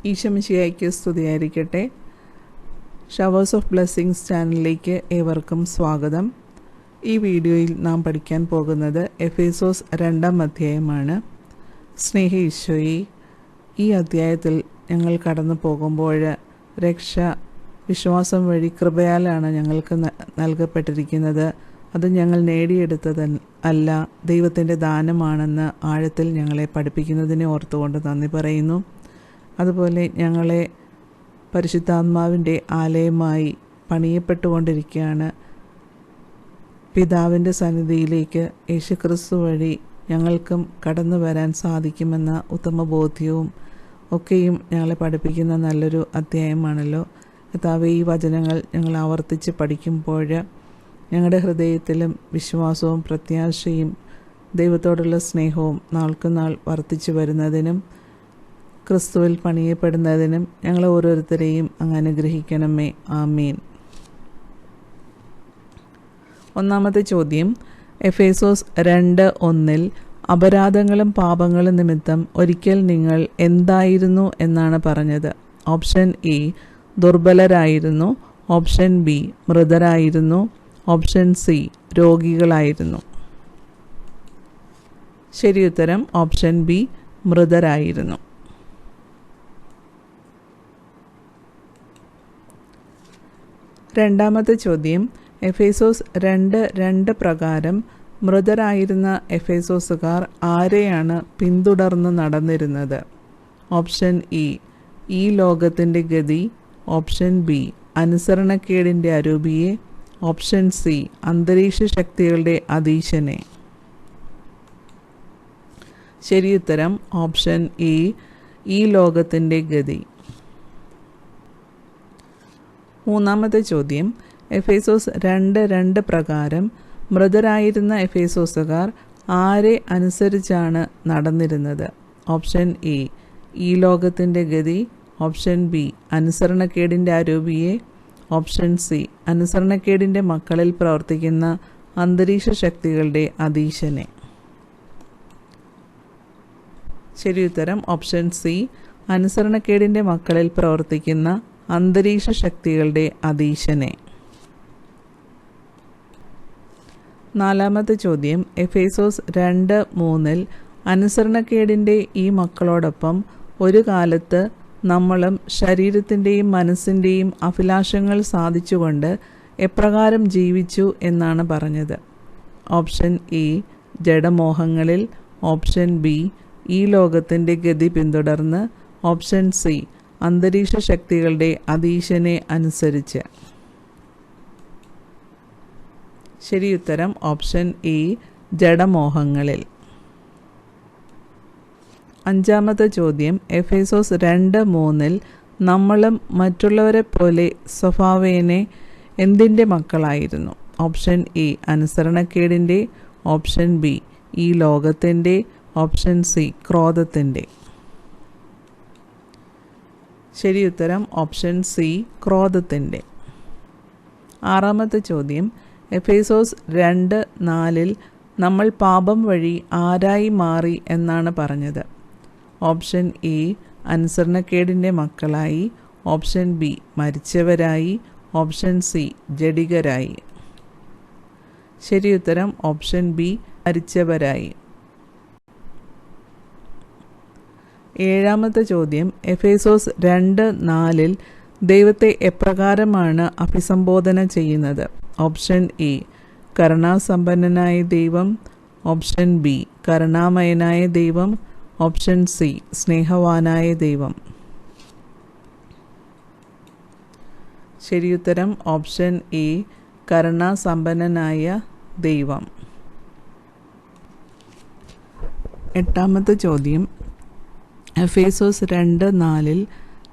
ഈശോമിശിഹായ്ക്ക് സ്തുതിയായിരിക്കട്ടെ. Showers of blessings ചാനലിലേക്ക് ഏവർക്കും സ്വാഗതം. ഈ വീഡിയോയിൽ നാം പഠിക്കാൻ പോകുന്നത് എഫേസോസ് 2-ാം അധ്യായമാണ്. സ്നേഹ ഈശോയെ, ഈ അധ്യായത്തിൽ ഞങ്ങൾ കടന്നു പോകുമ്പോൾ രക്ഷ വിശ്വാസം വഴി കൃപയാലാണ് ഞങ്ങൾക്ക് നൽകപ്പെട്ടിരിക്കുന്നത്. അത് ഞങ്ങൾ നേടിയെടുത്തത് അല്ല, ദൈവത്തിൻ്റെ ദാനമാണെന്ന് ആഴത്തിൽ ഞങ്ങളെ പഠിപ്പിക്കുന്നതിനെ ഓർത്തുകൊണ്ട് നന്ദി പറയുന്നു. അതുപോലെ ഞങ്ങളെ പരിശുദ്ധാത്മാവിൻ്റെ ആലയമായി പണിയപ്പെട്ടുകൊണ്ടിരിക്കുകയാണ്. പിതാവിൻ്റെ സന്നിധിയിലേക്ക് യേശുക്രിസ്തു വഴി ഞങ്ങൾക്കും കടന്നു വരാൻ സാധിക്കുമെന്ന ഉത്തമ ബോധ്യവും ഒക്കെയും ഞങ്ങളെ പഠിപ്പിക്കുന്ന നല്ലൊരു അധ്യായമാണല്ലോ. കർത്താവേ, ഈ വചനങ്ങൾ ഞങ്ങൾ ആവർത്തിച്ച് പഠിക്കുമ്പോൾ ഞങ്ങളുടെ ഹൃദയത്തിലും വിശ്വാസവും പ്രത്യാശയും ദൈവത്തോടുള്ള സ്നേഹവും നാൾക്കുനാൾ വർദ്ധിച്ചു വരുന്നതിനും ക്രിസ്തുവിൽ പണിയപ്പെടുന്നതിനും ഞങ്ങളെ ഓരോരുത്തരെയും അങ്ങ് അനുഗ്രഹിക്കണമേ. ആമീൻ. ഒന്നാമത്തെ ചോദ്യം, എഫേസോസ് 2:1 അപരാധങ്ങളും പാപങ്ങളും നിമിത്തം ഒരിക്കൽ നിങ്ങൾ എന്തായിരുന്നു എന്നാണ് പറഞ്ഞത്. ഓപ്ഷൻ എ ദുർബലരായിരുന്നു, ഓപ്ഷൻ ബി മൃതരായിരുന്നു, ഓപ്ഷൻ സി രോഗികളായിരുന്നു. ശരിയുത്തരം ഓപ്ഷൻ ബി മൃതരായിരുന്നു. രണ്ടാമത്തെ ചോദ്യം, എഫേസോസ് 2:2 പ്രകാരം മൃതരായിരുന്ന എഫേസോസുകാർ ആരെയാണ് പിന്തുടർന്ന് നടന്നിരുന്നത്. ഓപ്ഷൻ എ ഈ ലോകത്തിൻ്റെ ഗതി, ഓപ്ഷൻ ബി അനുസരണക്കേടിൻ്റെ അരൂപിയെ, ഓപ്ഷൻ സി അന്തരീക്ഷ ശക്തികളുടെ അധീശനെ. ശരിയുത്തരം ഓപ്ഷൻ എ ഈ ലോകത്തിൻ്റെ ഗതി. മൂന്നാമത്തെ ചോദ്യം, എഫേസോസ് 2:2 പ്രകാരം മൃതരായിരുന്ന എഫേസോസുകാർ ആരെ അനുസരിച്ചാണ് നടന്നിരുന്നത്. ഓപ്ഷൻ എ ഈ ലോകത്തിൻ്റെ ഗതി, ഓപ്ഷൻ ബി അനുസരണക്കേടിൻ്റെ അരൂപിയെ, ഓപ്ഷൻ സി അനുസരണക്കേടിൻ്റെ മക്കളിൽ പ്രവർത്തിക്കുന്ന അന്തരീക്ഷ ശക്തികളുടെ അധീശനെ. ശരിയുത്തരം ഓപ്ഷൻ സി അനുസരണക്കേടിൻ്റെ മക്കളിൽ പ്രവർത്തിക്കുന്ന അന്തരീക്ഷ ശക്തികളുടെ അധീശനെ. നാലാമത്തെ ചോദ്യം, എഫേസോസ് 2:3 അനുസരണക്കേടിൻ്റെ ഈ മക്കളോടൊപ്പം ഒരു കാലത്ത് നമ്മളും ശരീരത്തിൻ്റെയും മനസ്സിൻ്റെയും അഭിലാഷങ്ങൾ സാധിച്ചുകൊണ്ട് എപ്രകാരം ജീവിച്ചു എന്നാണ് പറഞ്ഞത്. ഓപ്ഷൻ എ ജഡമോഹങ്ങളിൽ, ഓപ്ഷൻ ബി ഈ ലോകത്തിൻ്റെ ഗതി പിന്തുടർന്ന്, ഓപ്ഷൻ സി അന്തരീക്ഷ ശക്തികളുടെ അധീശനെ അനുസരിച്ച്. ശരിയുത്തരം ഓപ്ഷൻ എ ജഡമോഹങ്ങളിൽ. അഞ്ചാമത്തെ ചോദ്യം, എഫേസോസ് 2:3 നമ്മളും മറ്റുള്ളവരെ പോലെ സ്വഭാവേനെ എന്തിൻ്റെ മക്കളായിരുന്നു. ഓപ്ഷൻ എ അനുസരണക്കേടിൻ്റെ, ഓപ്ഷൻ ബി ഈ ലോകത്തിൻ്റെ, ഓപ്ഷൻ സി ക്രോധത്തിൻ്റെ. ശരിയുത്തരം ഓപ്ഷൻ സി ക്രോധത്തിൻ്റെ. ആറാമത്തെ ചോദ്യം, എഫേസോസ് 2:4 നമ്മൾ പാപം വഴി ആരായി മാറി എന്നാണ് പറഞ്ഞത്. ഓപ്ഷൻ എ അനുസരണക്കേടിൻ്റെ മക്കളായി, ഓപ്ഷൻ ബി മരിച്ചവരായി, ഓപ്ഷൻ സി ജഡികരായി. ശരിയുത്തരം ഓപ്ഷൻ ബി മരിച്ചവരായി. ഏഴാമത്തെ ചോദ്യം, എഫേസോസ് 2:4 ദൈവത്തെ എപ്രകാരമാണ് അഭിസംബോധന ചെയ്യുന്നത്. ഓപ്ഷൻ എ കരുണാസമ്പന്നനായ ദൈവം, ഓപ്ഷൻ ബി കരുണാമയനായ ദൈവം, ഓപ്ഷൻ സി സ്നേഹവാനായ ദൈവം. ശരിയുത്തരം ഓപ്ഷൻ എ കരുണാസമ്പന്നനായ ദൈവം. എട്ടാമത്തെ ചോദ്യം, എഫേസോസ് 2:4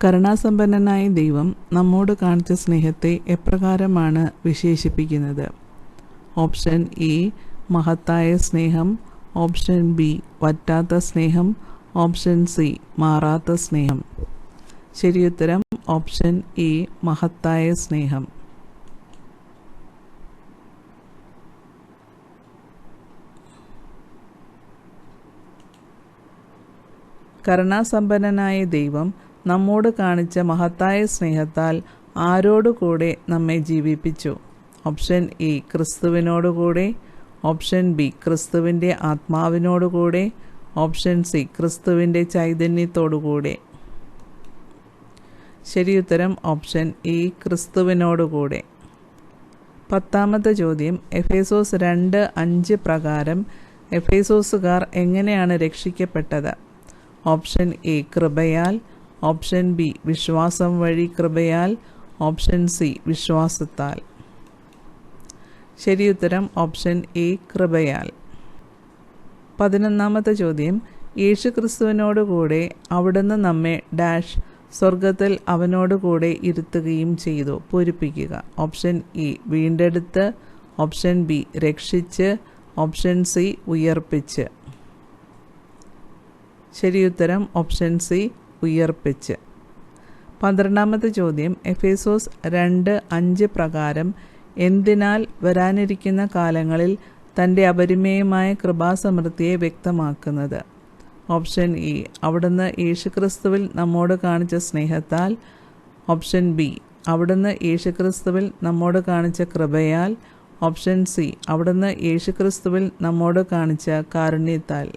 കരുണാസമ്പന്നനായ ദൈവം നമ്മോട് കാണിച്ച സ്നേഹത്തെ എപ്രകാരമാണ് വിശേഷിപ്പിക്കുന്നത്. ഓപ്ഷൻ എ മഹത്തായ സ്നേഹം, ഓപ്ഷൻ ബി വറ്റാത്ത സ്നേഹം, ഓപ്ഷൻ സി മാറാത്ത സ്നേഹം. ശരിയുത്തരം ഓപ്ഷൻ എ മഹത്തായ സ്നേഹം. കരുണാസമ്പന്നനായ ദൈവം നമ്മോട് കാണിച്ച മഹത്തായ സ്നേഹത്താൽ ആരോടുകൂടെ നമ്മെ ജീവിപ്പിച്ചു? ഓപ്ഷൻ എ ക്രിസ്തുവിനോടുകൂടെ, ഓപ്ഷൻ ബി ക്രിസ്തുവിൻ്റെ ആത്മാവിനോടുകൂടെ, ഓപ്ഷൻ സി ക്രിസ്തുവിൻ്റെ ചൈതന്യത്തോടുകൂടെ. ശരിയുത്തരം ഓപ്ഷൻ എ ക്രിസ്തുവിനോടുകൂടെ. 10ാമത്തെ ചോദ്യം, എഫേസോസ് 2:5 പ്രകാരം എഫേസോസുകാർ എങ്ങനെയാണ് രക്ഷിക്കപ്പെട്ടത്? ഓപ്ഷൻ എ കൃപയാൽ, ഓപ്ഷൻ ബി വിശ്വാസം വഴി കൃപയാൽ, ഓപ്ഷൻ സി വിശ്വാസത്താൽ. ശരിയുത്തരം ഓപ്ഷൻ എ കൃപയാൽ. 11ാമത്തെ ചോദ്യം, യേശുക്രിസ്തുവിനോടുകൂടെ അവിടുന്ന് നമ്മെ ഡാഷ് സ്വർഗത്തിൽ അവനോടുകൂടെ ഇരുത്തുകയും ചെയ്തു. പൂരിപ്പിക്കുക. ഓപ്ഷൻ എ വീണ്ടെടുത്ത്, ഓപ്ഷൻ ബി രക്ഷിച്ച്, ഓപ്ഷൻ സി ഉയർപ്പിച്ച്. ശരിയുത്തരം ഓപ്ഷൻ സി ഉയർപ്പിച്ച്. 12ാമത്തെ ചോദ്യം, എഫേസോസ് 2:5 പ്രകാരം എന്തിനാൽ വരാനിരിക്കുന്ന കാലങ്ങളിൽ തൻ്റെ അപരിമേയമായ കൃപാസമൃദ്ധിയെ വ്യക്തമാക്കുന്നത്? ഓപ്ഷൻ എ അവിടുന്ന് യേശുക്രിസ്തുവിൽ നമ്മോട് കാണിച്ച സ്നേഹത്താൽ, ഓപ്ഷൻ ബി അവിടുന്ന് യേശുക്രിസ്തുവിൽ നമ്മോട് കാണിച്ച കൃപയാൽ, ഓപ്ഷൻ സി അവിടുന്ന് യേശുക്രിസ്തുവിൽ നമ്മോട് കാണിച്ച കാരുണ്യത്താൽ.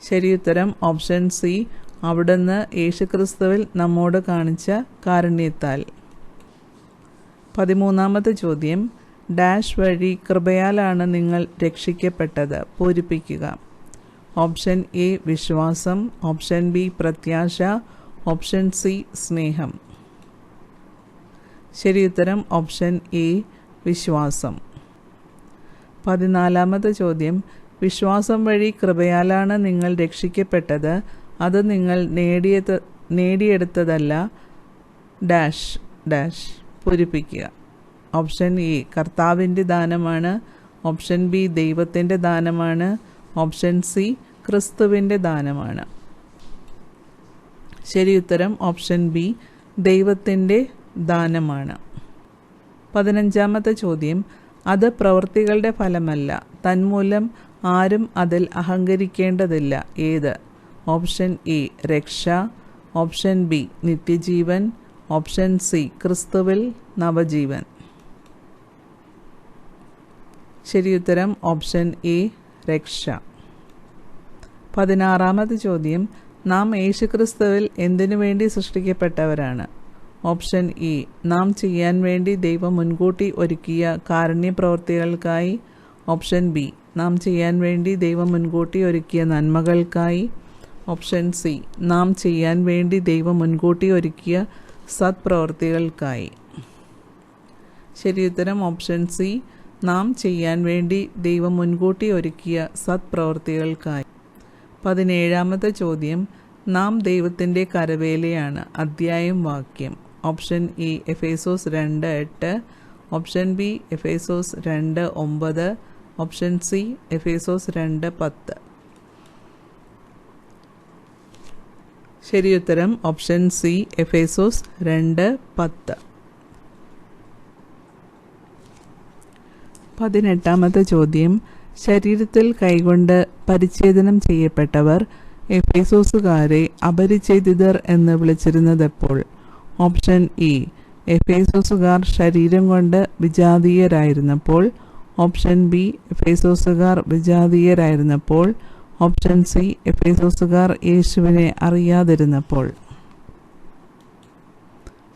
ശരിയുത്തരം ഓപ്ഷൻ സി അവിടുന്ന് യേശുക്രിസ്തുവിൽ നമ്മോട് കാണിച്ച കാരുണ്യത്താൽ. 13ാമത്തെ ചോദ്യം, ഡാഷ് വഴി കൃപയാലാണ് നിങ്ങൾ രക്ഷിക്കപ്പെട്ടത്. പൂരിപ്പിക്കുക. ഓപ്ഷൻ എ വിശ്വാസം, ഓപ്ഷൻ ബി പ്രത്യാശ, ഓപ്ഷൻ സി സ്നേഹം. ശരിയുത്തരം ഓപ്ഷൻ എ വിശ്വാസം. 14ാമത്തെ ചോദ്യം, വിശ്വാസം വഴി കൃപയാലാണ് നിങ്ങൾ രക്ഷിക്കപ്പെട്ടത്, അത് നിങ്ങൾ നേടിയെടുത്തതല്ല ഡാഷ് ഡാഷ്. പൂരിപ്പിക്കുക. ഓപ്ഷൻ എ കർത്താവിൻ്റെ ദാനമാണ്, ഓപ്ഷൻ ബി ദൈവത്തിൻ്റെ ദാനമാണ്, ഓപ്ഷൻ സി ക്രിസ്തുവിൻ്റെ ദാനമാണ്. ശരിയുത്തരം ഓപ്ഷൻ ബി ദൈവത്തിൻ്റെ ദാനമാണ്. 15ാമത്തെ ചോദ്യം, അത് പ്രവൃത്തികളുടെ ഫലമല്ല, തന്മൂലം ആരും അതിൽ അഹങ്കരിക്കേണ്ടതില്ല. ഏത്? ഓപ്ഷൻ എ രക്ഷ, ഓപ്ഷൻ ബി നിത്യജീവൻ, ഓപ്ഷൻ സി ക്രിസ്തുവിൽ നവജീവൻ. ശരിയുത്തരം ഓപ്ഷൻ എ രക്ഷ. 16ാമത്തെ ചോദ്യം, നാം യേശുക്രിസ്തുവിൽ എന്തിനു വേണ്ടി സൃഷ്ടിക്കപ്പെട്ടവരാണ്? ഓപ്ഷൻ എ നാം ചെയ്യാൻ വേണ്ടി ദൈവം മുൻകൂട്ടി ഒരുക്കിയ കാരുണ്യപ്രവൃത്തികൾക്കായി, ഓപ്ഷൻ ബി നാം ചെയ്യാൻ വേണ്ടി ദൈവം മുൻകൂട്ടി ഒരുക്കിയ നന്മകൾക്കായി, ഓപ്ഷൻ സി നാം ചെയ്യാൻ വേണ്ടി ദൈവം മുൻകൂട്ടി ഒരുക്കിയ സത്പ്രവൃത്തികൾക്കായി. ശരിയുത്തരം ഓപ്ഷൻ സി നാം ചെയ്യാൻ വേണ്ടി ദൈവം മുൻകൂട്ടി ഒരുക്കിയ സത്പ്രവൃത്തികൾക്കായി. 17ാമത്തെ ചോദ്യം, നാം ദൈവത്തിൻ്റെ കരവേലയാണ്. അധ്യായം വാക്യം. Option A Ephesus 2:8, option B Ephesus 2:9, option C Ephesus 2:10. ശരിയുത്തരം ഓപ്ഷൻ സി എഫേസോസ് 2:10. 18ാമത്തെ ചോദ്യം, ശരീരത്തിൽ കൈകൊണ്ട് പരിച്ഛേദനം ചെയ്യപ്പെട്ടവർ എഫേസോസുകാരെ അപരിച്ഛേദിതർ എന്ന് വിളിച്ചിരുന്നതെപ്പോൾ? ഓപ്ഷൻ എ എഫേസോസുകാർ ശരീരം കൊണ്ട് വിജാതീയരായിരുന്നപ്പോൾ, ഓപ്ഷൻ ബി എഫേസോസുകാർ വിജാതീയരായിരുന്നപ്പോൾ, ഓപ്ഷൻ സി എഫേസോസുകാർ യേശുവിനെ അറിയാതിരുന്നപ്പോൾ.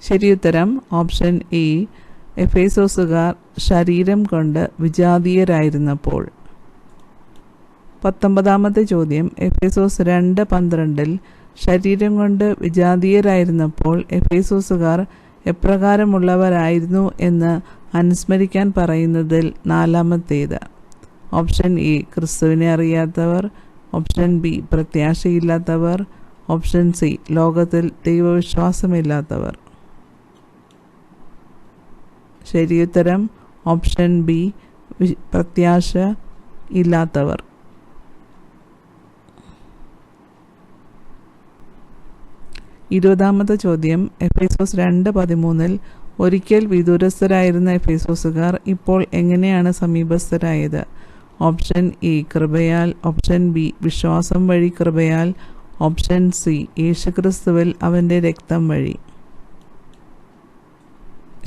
ശരിയുത്തരം ഓപ്ഷൻ എ എഫേസോസുകാർ ശരീരം കൊണ്ട് വിജാതീയരായിരുന്നപ്പോൾ. 19ാമത്തെ ചോദ്യം, എഫേസോസ് 2:12 ശരീരം കൊണ്ട് വിജാതീയരായിരുന്നപ്പോൾ എഫേസോസുകാർ എപ്രകാരമുള്ളവരായിരുന്നു എന്ന് അനുസ്മരിക്കാൻ പറയുന്നതിൽ 4ാമത്തേത്? ഓപ്ഷൻ എ ക്രിസ്തുവിനെ അറിയാത്തവർ, ഓപ്ഷൻ ബി പ്രത്യാശയില്ലാത്തവർ, ഓപ്ഷൻ സി ലോകത്തിൽ ദൈവവിശ്വാസമില്ലാത്തവർ. ശരിയുത്തരം ഓപ്ഷൻ ബി പ്രത്യാശ ഇല്ലാത്തവർ. 20ാമത്തെ ചോദ്യം, എഫേസോസ് 2:13 ഒരിക്കൽ വിദൂരസ്ഥരായിരുന്ന എഫേസോസുകാർ ഇപ്പോൾ എങ്ങനെയാണ് സമീപസ്ഥരായത്? ഓപ്ഷൻ എ കൃപയാൽ, ഓപ്ഷൻ ബി വിശ്വാസം വഴി കൃപയാൽ, ഓപ്ഷൻ സി യേശുക്രിസ്തുവിൽ അവൻ്റെ രക്തം വഴി.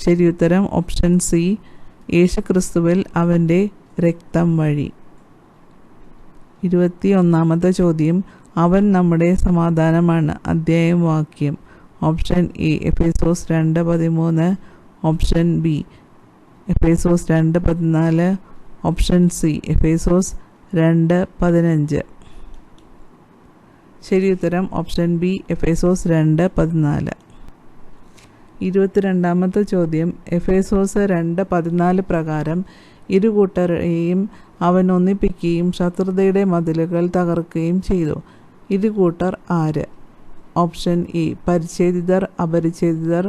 ശരിയുത്തരം ഓപ്ഷൻ സി യേശുക്രിസ്തുവിൽ അവൻ്റെ രക്തം വഴി. 21ാമത്തെ ചോദ്യം, അവൻ നമ്മുടെ സമാധാനമാണ്. അധ്യായം വാക്യം. Option A Ephesus 2:13, option B Ephesus 2:14, option C Ephesus 2:15. ശരിയുത്തരം ഓപ്ഷൻ ബി എഫേസോസ് 2:14. 22ാമത്തെ ചോദ്യം, എഫേസോസ് 2:14 പ്രകാരം ഇരുകൂട്ടരെയും അവൻ ഒന്നിപ്പിക്കുകയും ശത്രുതയുടെ മതിലുകൾ തകർക്കുകയും ചെയ്തു. ഇരുകൂട്ടർ ആര്? ഓപ്ഷൻ എ പരിച്ഛേദിതർ അപരിച്ഛേദിതർ,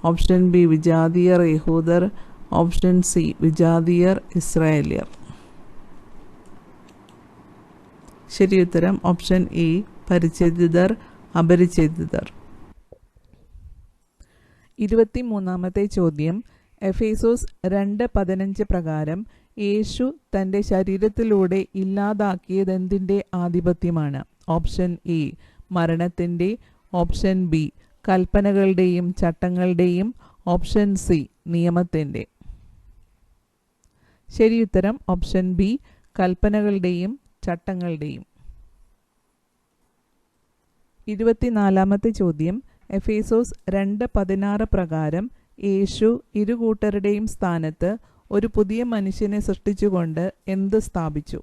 ഓപ്ഷൻ ബി വിജാതീയർ യഹൂദർ, ഓപ്ഷൻ സി വിജാതീയർ ഇസ്രായേലിയർ. ശരിയുത്തരം ഓപ്ഷൻ എ പരിച്ഛേദിതർ അപരിച്ഛേദിതർ. 23ാമത്തെ ചോദ്യം, എഫേസോസ് 2:15 പ്രകാരം യേശു തൻ്റെ ശരീരത്തിലൂടെ ഇല്ലാതാക്കിയതെന്തിൻ്റെ ആധിപത്യമാണ്? ഓപ്ഷൻ എ മരണത്തിൻ്റെ, ഓപ്ഷൻ ബി കൽപ്പനകളുടെയും ചട്ടങ്ങളുടെയും, ഓപ്ഷൻ സി നിയമത്തിൻ്റെ. ശരിയുത്തരം ഓപ്ഷൻ ബി കൽപ്പനകളുടെയും ചട്ടങ്ങളുടെയും. 24ാമത്തെ ചോദ്യം, എഫേസോസ് 2:16 പ്രകാരം യേശു ഇരുകൂട്ടരുടെയും സ്ഥാനത്ത് ഒരു പുതിയ മനുഷ്യനെ സൃഷ്ടിച്ചുകൊണ്ട് എന്ത് സ്ഥാപിച്ചു?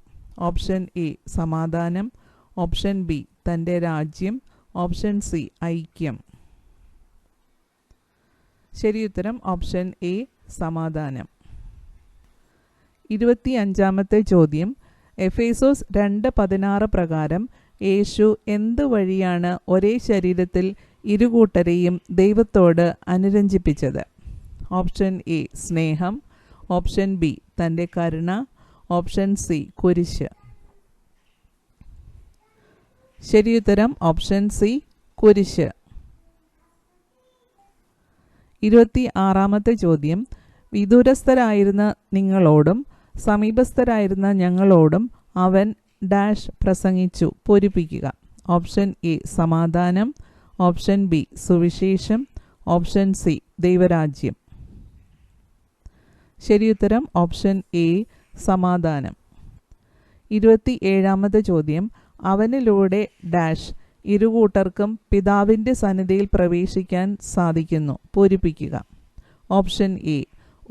ഓപ്ഷൻ എ സമാധാനം, ഓപ്ഷൻ ബി തൻ്റെ രാജ്യം, ഓപ്ഷൻ സി ഐക്യം. ശരിയുത്തരം ഓപ്ഷൻ എ സമാധാനം. 25ാമത്തെ ചോദ്യം, എഫേസോസ് 2:16 പ്രകാരം യേശു എന്ത് വഴിയാണ് ഒരേ ശരീരത്തിൽ ഇരുകൂട്ടരെയും ദൈവത്തോട് അനുരഞ്ജിപ്പിച്ചത്? ഓപ്ഷൻ എ സ്നേഹം, ഓപ്ഷൻ ബി തൻ്റെ കരുണ, ഓപ്ഷൻ സി കുരിശ്. ശരിയുത്തരം ഓപ്ഷൻ സി കുരിശ്. 26ാമത്തെ ചോദ്യം, വിദൂരസ്ഥരായിരുന്ന നിങ്ങളോടും സമീപസ്ഥരായിരുന്ന ഞങ്ങളോടും അവൻ ഡാഷ് പ്രസംഗിച്ചു. പൂരിപ്പിക്കുക. ഓപ്ഷൻ എ സമാധാനം, ഓപ്ഷൻ ബി സുവിശേഷം, ഓപ്ഷൻ സി ദൈവരാജ്യം. ശരിയുത്തരം ഓപ്ഷൻ എ സമാധാനം. 27ാമത്തെ ചോദ്യം, അവനിലൂടെ ഡാഷ് ഇരുകൂട്ടർക്കും പിതാവിൻ്റെ സന്നിധിയിൽ പ്രവേശിക്കാൻ സാധിക്കുന്നു. പൂരിപ്പിക്കുക. ഓപ്ഷൻ എ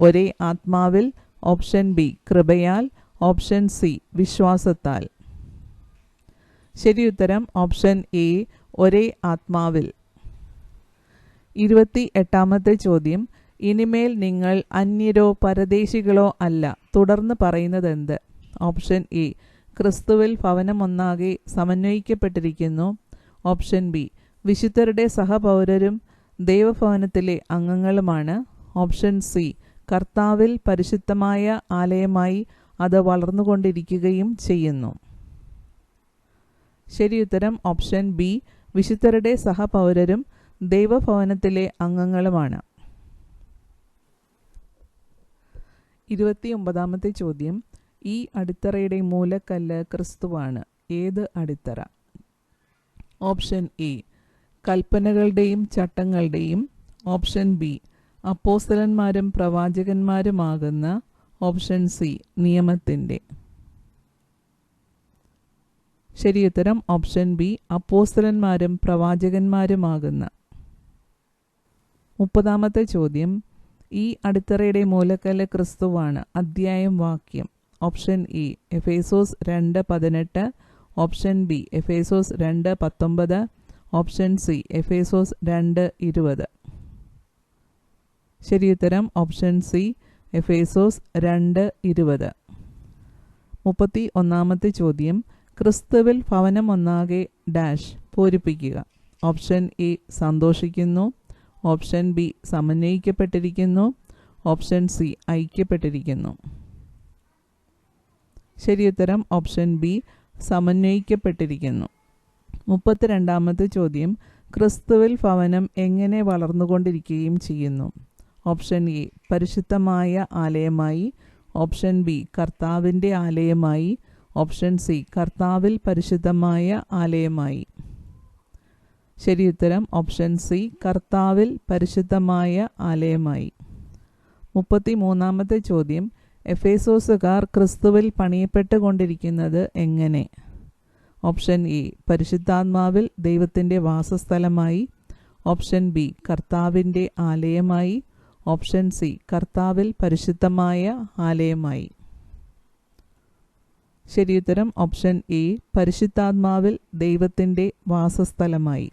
ഒരേ ആത്മാവിൽ, ഓപ്ഷൻ ബി കൃപയാൽ, ഓപ്ഷൻ സി വിശ്വാസത്താൽ. ശരിയുത്തരം ഓപ്ഷൻ എ ഒരേ ആത്മാവിൽ. 28ാമത്തെ ചോദ്യം, ഇനിമേൽ നിങ്ങൾ അന്യരോ പരദേശികളോ അല്ല. തുടർന്ന് പറയുന്നതെന്ത്? ഓപ്ഷൻ എ ക്രിസ്തുവിൽ ഭവനമൊന്നാകെ സമന്വയിക്കപ്പെട്ടിരിക്കുന്നു, ഓപ്ഷൻ ബി വിശുദ്ധരുടെ സഹപൗരരും ദൈവഭവനത്തിലെ അംഗങ്ങളുമാണ്, ഓപ്ഷൻ സി കർത്താവിൽ പരിശുദ്ധമായ ആലയമായി അത് വളർന്നുകൊണ്ടിരിക്കുകയും ചെയ്യുന്നു. ശരിയുത്തരം ഓപ്ഷൻ ബി വിശുദ്ധരുടെ സഹപൗരരും ദൈവഭവനത്തിലെ അംഗങ്ങളുമാണ്. 29ാമത്തെ ചോദ്യം, ഈ അടിത്തറയുടെ മൂലക്കല്ല് ക്രിസ്തുവാണ്. ഏത് അടിത്തറ? ഓപ്ഷൻ എ കൽപ്പനകളുടെയും ചട്ടങ്ങളുടെയും, ഓപ്ഷൻ ബി അപ്പോസ്തലന്മാരും പ്രവാചകന്മാരുമാകുന്ന, ഓപ്ഷൻ സി നിയമത്തിൻ്റെ. ശരിയുത്തരം ഓപ്ഷൻ ബി അപ്പോസ്തലന്മാരും പ്രവാചകന്മാരുമാകുന്ന. 30ാമത്തെ ചോദ്യം, ഈ അടിത്തറയുടെ മൂലക്കല്ല് ക്രിസ്തുവാണ്. അധ്യായം വാക്യം. Option A Ephesus 2:18, option B Ephesus 2:19, option C Ephesus 2:20. ശരിയുത്തരം ഓപ്ഷൻ സി എഫേസോസ് 2:20. 31ാമത്തെ ചോദ്യം, ക്രിസ്തുവിൽ ഭവനമൊന്നാകെ ഡാഷ് പൂരിപ്പിക്കുക. ഓപ്ഷൻ എ സന്തോഷിക്കുന്നു, ഓപ്ഷൻ ബി സമന്വയിക്കപ്പെട്ടിരിക്കുന്നു, ഓപ്ഷൻ സി ഐക്യപ്പെട്ടിരിക്കുന്നു. ശരിയുത്തരം ഓപ്ഷൻ ബി സമന്വയിക്കപ്പെട്ടിരിക്കുന്നു. 32ാമത്തെ ചോദ്യം, ക്രിസ്തുവിൽ ഭവനം എങ്ങനെ വളർന്നുകൊണ്ടിരിക്കുകയും ചെയ്യുന്നു? ഓപ്ഷൻ എ പരിശുദ്ധമായ ആലയമായി, ഓപ്ഷൻ ബി കർത്താവിൻ്റെ ആലയമായി, ഓപ്ഷൻ സി കർത്താവിൽ പരിശുദ്ധമായ ആലയമായി. ശരിയുത്തരം ഓപ്ഷൻ സി കർത്താവിൽ പരിശുദ്ധമായ ആലയമായി. 33-ാമത്തെ ചോദ്യം, എഫേസോസുകാർ ക്രിസ്തുവിൽ പണിയപ്പെട്ടുകൊണ്ടിരിക്കുന്നത് എങ്ങനെ? ഓപ്ഷൻ എ പരിശുദ്ധാത്മാവിൽ ദൈവത്തിൻ്റെ വാസസ്ഥലമായി, ഓപ്ഷൻ ബി കർത്താവിൻ്റെ ആലയമായി, ഓപ്ഷൻ സി കർത്താവിൽ പരിശുദ്ധമായ ആലയമായി. ശരിയുത്തരം ഓപ്ഷൻ എ പരിശുദ്ധാത്മാവിൽ ദൈവത്തിൻ്റെ വാസസ്ഥലമായി.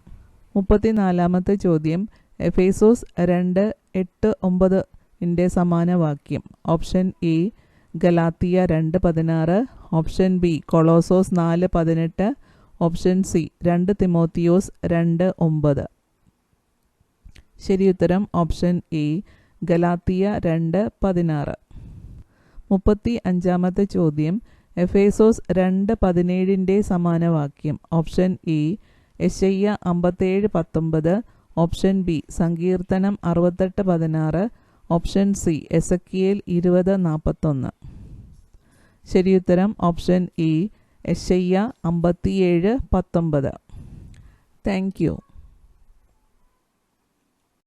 34-ാമത്തെ ചോദ്യം, എഫേസോസ് 2:8-9 സമാന വാക്യം. ഓപ്ഷൻ എ ഗലാത്തിയ 2:16, ഓപ്ഷൻ ബി കൊളോസോസ് 4:18, ഓപ്ഷൻ സി 2 തിമോത്തിയോസ് 2:9. ശരിയുത്തരം ഓപ്ഷൻ എ ഗലാത്തിയ 2:16. 35-ാമത്തെ ചോദ്യം, എഫേസോസ് 2:17 സമാന വാക്യം. Option A Isaiah 57:19, option B സങ്കീർത്തനം 68:16, ഓപ്ഷൻ സി എസക്കിയേൽ 20:41. ശരിയുത്തരം option A Isaiah 57:19. Thank you.